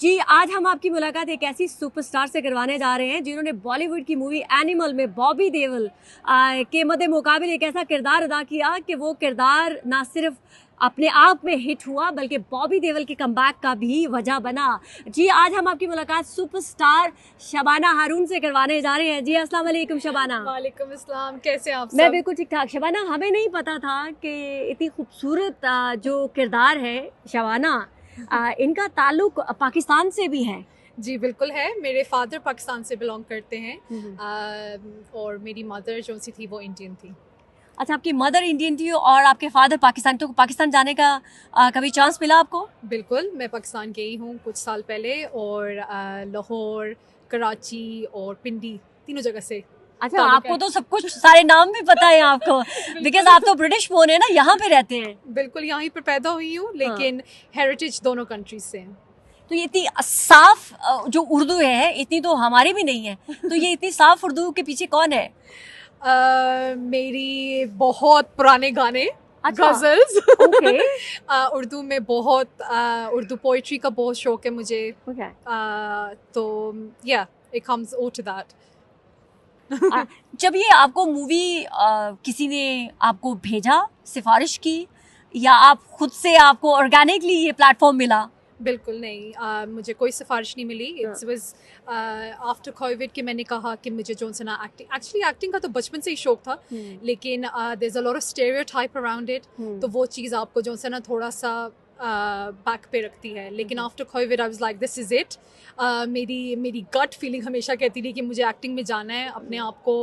जी, आज हम आपकी मुलाकात एक ऐसी सुपरस्टार से करवाने जा रहे हैं जिन्होंने बॉलीवुड की मूवी एनिमल में बॉबी देओल के मद्दे मुकाबिल एक ऐसा किरदार अदा किया कि वो किरदार ना सिर्फ अपने आप में हिट हुआ बल्कि बॉबी देओल के कमबैक का भी वजह बना। जी, आज हम आपकी मुलाकात सुपरस्टार शबाना हारून से करवाने जा रहे हैं। जी, अस्सलाम वालेकुम शबाना। वालेकुम अस्सलाम, कैसे आप सब? मैं बिल्कुल ठीक ठाक। शबाना, हमें नहीं पता था कि इतनी खूबसूरत जो किरदार है शबाना, इनका ताल्लुक पाकिस्तान से भी है। जी बिल्कुल है। मेरे फादर पाकिस्तान से बिलोंग करते हैं और मेरी मदर जो सी थी वो इंडियन थी। अच्छा, आपकी मदर इंडियन थी और आपके फादर पाकिस्तान, तो पाकिस्तान जाने का कभी चांस मिला आपको? बिल्कुल, मैं पाकिस्तान गई हूँ कुछ साल पहले और लाहौर, कराची और पिंडी तीनों जगह से। अच्छा, आपको तो सब कुछ सारे नाम भी पता है आपको, बिकॉज आप तो ब्रिटिश बोर्न है ना, यहाँ पे रहते हैं। बिल्कुल, यहाँ पर पैदा हुई हूँ, लेकिन हेरिटेज दोनों कंट्रीज से है। तो ये इतनी साफ जो उर्दू है, इतनी तो हमारी भी नहीं है, तो ये इतनी साफ उर्दू के पीछे कौन है? मेरी बहुत पुराने गाने, अच्छा, गजल्स। ओके। उर्दू में बहुत उर्दू पोइट्री का बहुत शौक है मुझे। ओके। तो या it comes out to that. जब ये आपको मूवी किसी ने आपको भेजा, सिफारिश की, या आप खुद से आपको ऑर्गेनिकली ये प्लेटफॉर्म मिला? बिल्कुल नहीं, मुझे कोई सिफारिश नहीं मिली। इट्स वाज आफ्टर कोविड कि मैंने कहा कि मुझे जो ना एक्टिंग का तो बचपन से ही शौक था, लेकिन there is a lot of stereotype around it, तो वो चीज़ आपको जो ना थोड़ा सा बैक पे रखती है। लेकिन after Covid I was like this is it. मेरी गट फीलिंग हमेशा कहती थी कि मुझे एक्टिंग में जाना है, अपने आप को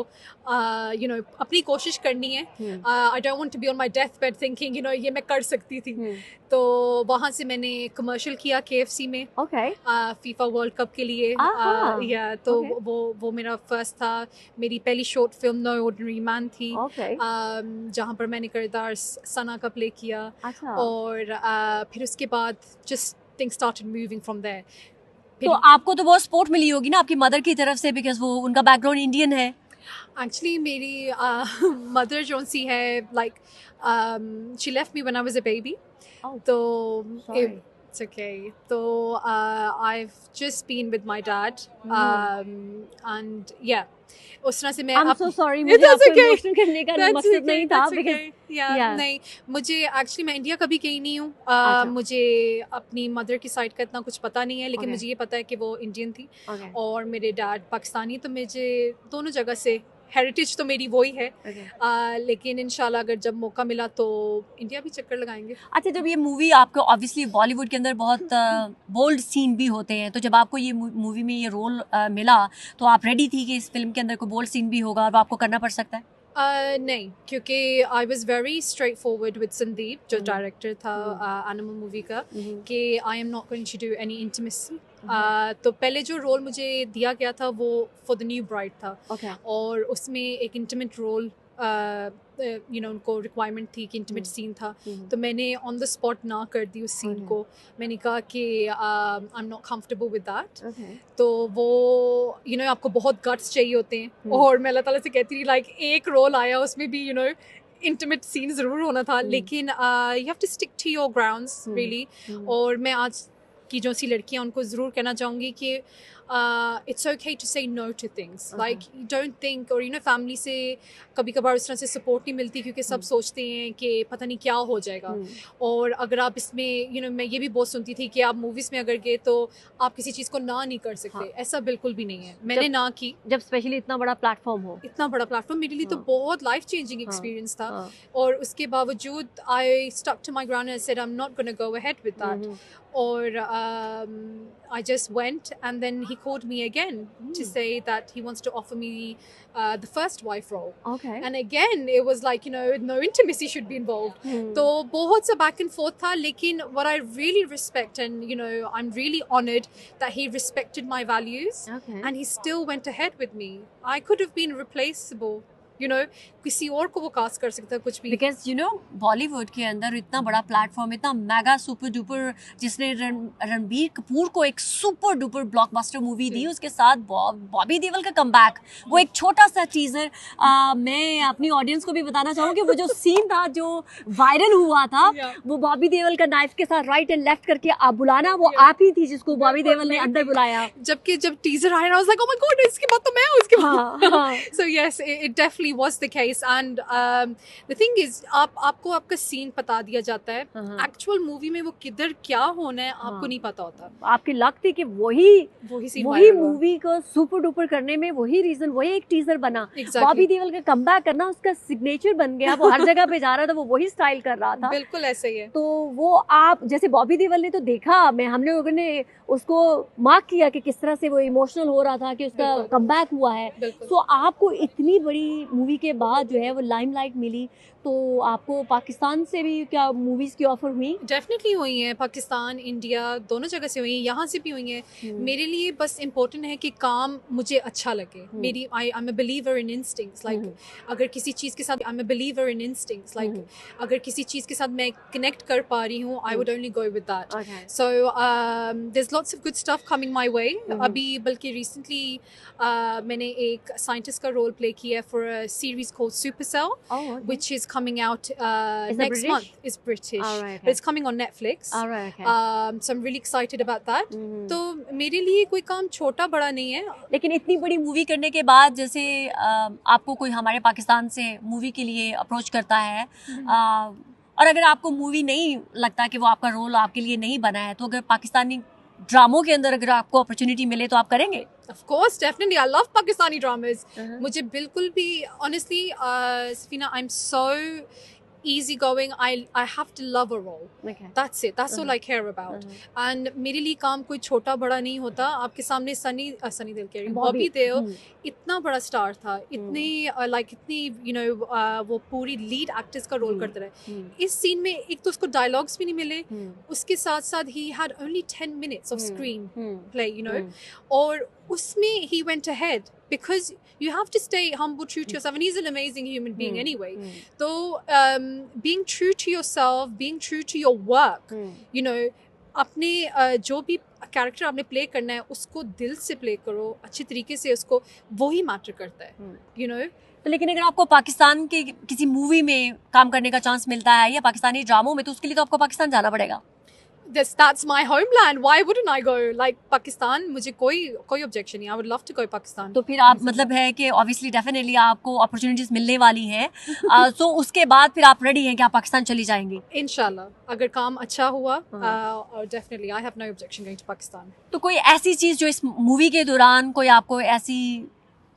अपनी कोशिश करनी है। I don't want to be on my death bed thinking ये मैं कर सकती थी। तो वहाँ से मैंने कमर्शियल किया KFC में, फीफा वर्ल्ड कप के लिए। या तो वो मेरा फर्स्ट था। मेरी पहली short film no ordinary man थी, जहाँ पर मैंने किरदार सना का प्ले किया। और फिर उसके बाद just things started moving from there. तो आपको तो बहुत सपोर्ट मिली होगी ना आपकी मदर की तरफ से, बिकॉज वो उनका बैकग्राउंड इंडियन है। एक्चुअली मेरी मदर जो सी है, like she left me when I was a baby. तो it's okay. So I've just been with my dad, and yeah. उस तरह से मैं I'm so sorry, मुझे आपको इमोशनल करने का मकसद नहीं था, नहीं, मुझे एक्चुअली मैं इंडिया कभी गई नहीं हूँ। मुझे अपनी मदर की साइड का इतना कुछ पता नहीं है, लेकिन मुझे ये पता है कि वो इंडियन थी और मेरे डैड पाकिस्तानी। तो मुझे दोनों जगह से हेरिटेज तो मेरी वही है। लेकिन इंशाल्लाह अगर जब मौका मिला तो इंडिया भी चक्कर लगाएंगे। अच्छा, जब ये मूवी आपको, ऑब्वियसली बॉलीवुड के अंदर बहुत बोल्ड सीन भी होते हैं, तो जब आपको ये मूवी में ये रोल मिला तो आप रेडी थी कि इस फिल्म के अंदर कोई बोल्ड सीन भी होगा और आपको करना पड़ सकता है? नहीं, क्योंकि I was very straightforward with Sandeep जो डायरेक्टर था एनिमल मूवी का, कि I am not going to do any intimacy. तो पहले जो रोल मुझे दिया गया था वो फॉर द न्यू ब्राइड था, और उसमें एक इंटीमेट रोल उनको रिक्वायरमेंट थी कि इंटीमेट सीन था। तो मैंने ऑन द स्पॉट ना कर दी उस सीन को। मैंने कहा कि I am not comfortable with that. तो वो आपको बहुत गट्स चाहिए होते हैं, और मैं अल्लाह ताला से कहती थी लाइक एक रोल आया उसमें भी इंटीमेट सीन ज़रूर होना था, लेकिन you have to stick to your grounds really. और मैं आज की जो सी लड़कियाँ उनको ज़रूर कहना चाहूँगी कि it's okay to say no to things. Like you don't think, और फैमिली से कभी कभार उस तरह से सपोर्ट नहीं मिलती, क्योंकि सब सोचते हैं कि पता नहीं क्या हो जाएगा। और अगर आप इसमें मैं ये भी बहुत सुनती थी कि आप मूवीज़ में अगर गए तो आप किसी चीज़ को ना नहीं कर सकते। ऐसा बिल्कुल भी नहीं है। मैंने ना की, जब स्पेशली इतना बड़ा प्लेटफॉर्म हो। इतना बड़ा प्लेटफॉर्म मेरे लिए तो बहुत लाइफ चेंजिंग एक्सपीरियंस था। और उसके बावजूद I stuck to my ground and said I am not gonna go ahead with that. और I just went, and then he called me again to say that he wants to offer me the first wife role. And again it was like no intimacy should be involved. तो बहुत सा back and forth था, लेकिन what I really respect, and I'm really honored that he respected my values, and he still went ahead with me. I could have been replaceable किसी और को वो cast कर सकता है कुछ भी। बिकॉज बॉलीवुड के अंदर इतना बड़ा प्लेटफॉर्म, इतना मेगा सुपर डुपर, जिसने रणबीर कपूर को एक सुपर डुपर ब्लॉकबस्टर मूवी दी, उसके साथ बॉबी देओल का कमबैक, वो एक छोटा सा टीजर। मैं अपनी ऑडियंस को भी बताना चाहूँ कि वो जो सीन था जो वायरल हुआ था, वो बॉबी देओल का नाइफ के साथ राइट एंड लेफ्ट करके आप बुलाना, वो आप ही थी जिसको बॉबी देओल ने अंदर बुलाया। जब टीजर आया, I was like, oh my god, इसके बाद तो मैं हूँ इसके बाद। So yes, it definitely was the case, and the thing is, आपको आपका सीन बता दिया जाता है, एक्चुअल मूवी में वो किधर क्या होना है आपको नहीं पता होता। आपकी लक थी कि वही मूवी को सुपर डुपर करने में वही रीजन, वही एक टीजर बना। बॉबी देओल का कमबैक करना उसका सिग्नेचर बन गया, वो हर जगह पे जा रहा था, वो वही स्टाइल कर रहा था। बिल्कुल ऐसे ही है। तो वो आप जैसे बॉबी देओल ने तो देखा, हम लोगों ने उसको मार्क किया कि किस तरह से वो इमोशनल हो रहा था कि उसका कमबैक हुआ है। तो आपको इतनी बड़ी मूवी के बाद जो है वो लाइमलाइट मिली, तो आपको पाकिस्तान से भी क्या मूवीज की ऑफर हुई? डेफिनेटली हुई हैं, पाकिस्तान, इंडिया, दोनों जगह से हुई हैं, यहाँ से भी हुई हैं। मेरे लिए बस इम्पोर्टेंट है कि काम मुझे अच्छा लगे। मेरी I am a believer in instincts, like अगर किसी चीज़ के साथ I am a believer in instincts, like अगर किसी चीज़ के साथ मैं कनेक्ट कर पा रही हूँ, I would only go with that. So there is lots of good stuff coming my way. अभी बल्कि रिसेंटली मैंने एक साइंटिस्ट का रोल प्ले किया है for a series called Supercell, which is coming out next month. It's British, but it's coming on Netflix. So I'm really excited about that. तो मेरे लिए कोई काम छोटा बड़ा नहीं है। लेकिन इतनी बड़ी मूवी करने के बाद, जैसे आपको कोई हमारे पाकिस्तान से मूवी के लिए अप्रोच करता है, और अगर आपको मूवी नहीं लगता कि वो आपका रोल आपके लिए नहीं बना है, तो अगर पाकिस्तानी ड्रामों के अंदर अगर आपको अपॉर्चुनिटी मिले तो आप करेंगे? Of course, definitely. I love Pakistani dramas. मुझे बिल्कुल भी honestly, Safina, I'm so easygoing. I have to love a role. Okay. That's it. That's all I care about. And मेरे लिए काम कोई छोटा बड़ा नहीं होता। आपके सामने सनी देओल कह रही हूँ, बॉबी देओल इतना बड़ा स्टार था, इतनी वो पूरी लीड एक्ट्रेस का रोल करते रहे। इस सीन में एक तो उसको डायलॉग्स भी नहीं मिले, उसके साथ साथ he had only 10 minutes of screen play, और उसमें he went ahead because you have to stay humble, true to yourself, and he's an amazing human being anyway. So being true to yourself, being true to your work, अपने जो भी character आपने play करना है उसको दिल से play करो, अच्छी तरीके से उसको, वही मैटर करता है। तो लेकिन अगर आपको पाकिस्तान के किसी मूवी में काम करने का चांस मिलता है या पाकिस्तानी ड्रामों में, तो उसके लिए तो आपको पाकिस्तान जाना पड़ेगा। That's my homeland. Why wouldn't I go? Like Pakistan, मुझे कोई objection नहीं. I would love to go Pakistan. तो फिर आप मतलब है कि obviously definitely आपको opportunities मिलने वाली हैं, so उसके बाद फिर आप ready हैं कि आप पाकिस्तान चली जाएंगी? इंशाल्लाह, अगर काम अच्छा हुआ, definitely I have no objection going to Pakistan. तो कोई ऐसी चीज़ जो इस मूवी के दौरान कोई आपको ऐसी,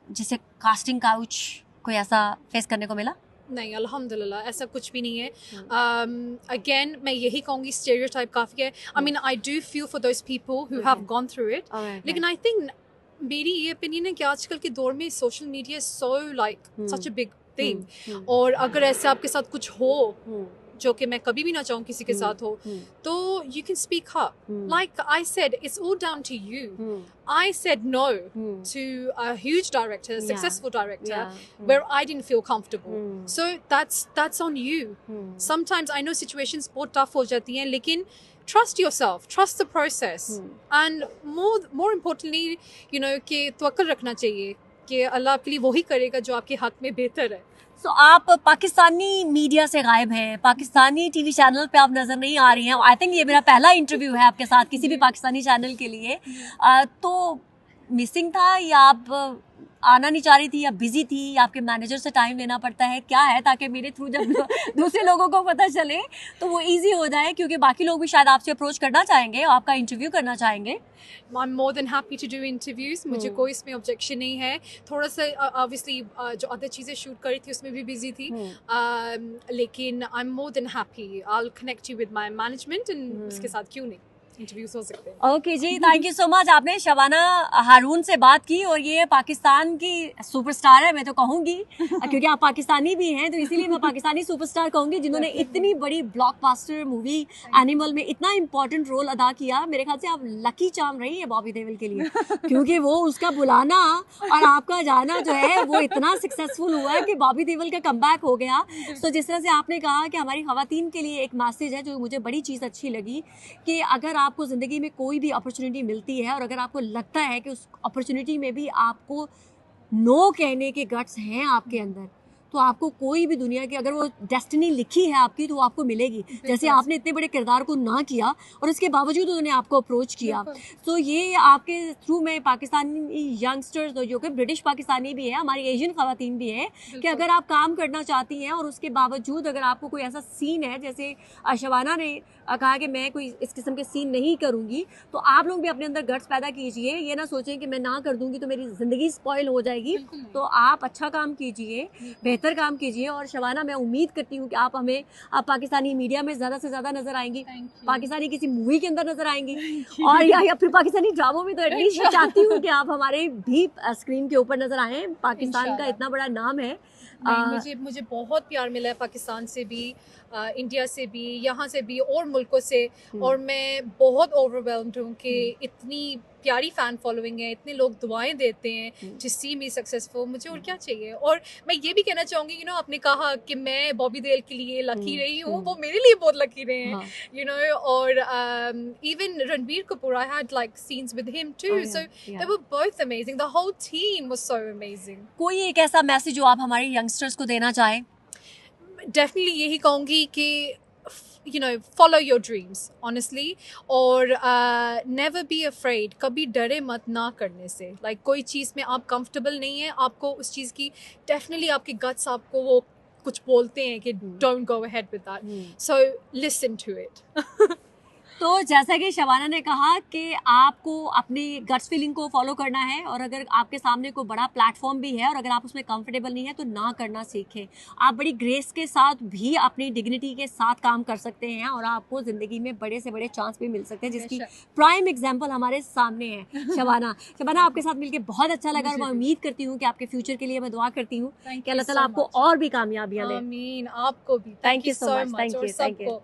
जैसे कास्टिंग काउच, कोई ऐसा फेस करने को मिला? नहीं, अल्हम्दुलिल्लाह ऐसा कुछ भी नहीं है। अगेन मैं यही कहूँगी, स्टेरियोटाइप काफ़ी है। I mean I do feel for those people who have gone through it, लेकिन आई थिंक मेरी ये ओपिनियन है कि आजकल के दौर में social media is so like such a big thing, और अगर ऐसे आपके साथ कुछ हो जो कि मैं कभी भी ना चाहूँ किसी के साथ हो, तो you can speak up. Like I said, it's all down to you. I said no to a huge director, a successful director, where I didn't feel comfortable. So that's on you. Sometimes I know situations बहुत tough हो जाती हैं, लेकिन trust yourself, trust the process, and more importantly, कि तवक्कुल रखना चाहिए कि अल्लाह आपके लिए वही करेगा जो आपके हक में बेहतर है। So, आप पाकिस्तानी मीडिया से गायब हैं, पाकिस्तानी टीवी चैनल पे आप नज़र नहीं आ रही हैं। आई थिंक ये मेरा पहला इंटरव्यू है आपके साथ किसी भी पाकिस्तानी चैनल के लिए, तो मिसिंग था या आप आना नहीं चाह रही थी या बिजी थी या आपके मैनेजर से टाइम लेना पड़ता है, क्या है, ताकि मेरे थ्रू जब दूसरे लोगों को पता चले तो वो इजी हो जाए, क्योंकि बाकी लोग भी शायद आपसे अप्रोच करना चाहेंगे, आपका इंटरव्यू करना चाहेंगे। I'm more than happy to do interviews. मुझे कोई इसमें ऑब्जेक्शन नहीं है। थोड़ा सा obviously जो अदर चीज़ें शूट करी थी उसमें भी बिजी थी, लेकिन I'm more than happy. I'll connect you with my management and उसके साथ क्यों नहीं। इंटरव्यूज हो सकते हैं। ओके जी, थैंक यू सो मच। आपने शबाना हारून से बात की और ये पाकिस्तान की सुपरस्टार है मैं तो कहूँगी, क्योंकि आप पाकिस्तानी भी हैं तो इसीलिए मैं पाकिस्तानी सुपरस्टार कहूँगी, जिन्होंने इतनी बड़ी ब्लॉकबस्टर मूवी एनिमल में इतना इंपॉर्टेंट रोल अदा किया। मेरे ख्याल से आप लकी चार्म रही है बॉबी देओल के लिए, क्योंकि वो उसका बुलाना और आपका जाना जो है वो इतना सक्सेसफुल हुआ है कि बॉबी देओल का कमबैक हो गया। तो जिस तरह से आपने कहा कि हमारी ख़वातीन के लिए एक मैसेज है, जो मुझे बड़ी चीज़ अच्छी लगी कि अगर आपको ज़िंदगी में कोई भी अपॉर्चुनिटी मिलती है और अगर आपको लगता है कि उस अपॉर्चुनिटी में भी आपको नो कहने के गट्स हैं आपके अंदर, तो आपको कोई भी दुनिया की, अगर वो डेस्टिनी लिखी है आपकी, तो वो आपको मिलेगी। जैसे आपने इतने बड़े किरदार को ना किया और उसके बावजूद उन्होंने आपको अप्रोच किया। तो ये आपके थ्रू में पाकिस्तानी यंगस्टर्स, जो कि ब्रिटिश पाकिस्तानी भी है, हमारी एशियन ख़वातीन भी है, कि अगर आप काम करना चाहती हैं और उसके बावजूद अगर आपको कोई ऐसा सीन है, जैसे शबाना ने कहा कि मैं कोई इस किस्म के सीन नहीं करूँगी, तो आप लोग भी अपने अंदर गट्स पैदा कीजिए। ये ना सोचें कि मैं ना कर दूँगी तो मेरी ज़िंदगी स्पॉइल हो जाएगी। तो आप अच्छा काम कीजिए, बेहतर काम कीजिए। और शबाना, मैं उम्मीद करती हूँ कि आप पाकिस्तानी मीडिया में ज़्यादा से ज़्यादा नज़र आएंगी, पाकिस्तानी किसी मूवी के अंदर नज़र आएंगी, और या फिर पाकिस्तानी ड्रामों में तो एटलीस्ट चाहती हूँ कि आप हमारे भी स्क्रीन के ऊपर नज़र आएँ। पाकिस्तान का इतना बड़ा नाम है। मुझे बहुत प्यार मिला है पाकिस्तान से भी, इंडिया से भी, यहाँ से भी और मुल्कों से, और मैं बहुत ओवरवेल्म्ड हूँ कि इतनी प्यारी फ़ैन फॉलोइंग है, इतने लोग दुआएं देते हैं जिस सी मी सक्सेसफुल। मुझे और क्या चाहिए। और मैं ये भी कहना चाहूँगी, आपने कहा कि मैं बॉबी देओल के लिए लकी रही हूँ, वो मेरे लिए बहुत लकी रहे हैं, और even Ranbir Kapoor, I had like scenes with him too, so they were both amazing, the whole team was so amazing. कोई एक ऐसा मैसेज जो आप हमारे यंगस्टर्स को देना चाहें? डेफिनेटली यही कहूँगी कि follow your dreams honestly, और never be afraid, कभी डरे मत ना करने से। like कोई चीज़ में आप comfortable नहीं है, आपको उस चीज़ की definitely आपके guts आपको वो कुछ बोलते हैं कि don't go ahead with that, so listen to it। तो जैसा कि शबाना ने कहा कि आपको अपनी गट्स फीलिंग को फॉलो करना है, और अगर आपके सामने कोई बड़ा प्लेटफॉर्म भी है और अगर आप उसमें कंफर्टेबल नहीं है तो ना करना सीखें। आप बड़ी ग्रेस के साथ भी अपनी डिग्निटी के साथ काम कर सकते हैं और आपको ज़िंदगी में बड़े से बड़े चांस भी मिल सकते हैं, जिसकी प्राइम एग्जाम्पल हमारे सामने है। शबाना, आपके साथ मिलकर बहुत अच्छा लगा और मैं उम्मीद करती हूँ कि आपके फ्यूचर के लिए मैं दुआ करती हूँ कि अल्लाह ताला आपको और भी कामयाबियाँ दे। आमीन, आपको भी। Thank you so much. Thank you.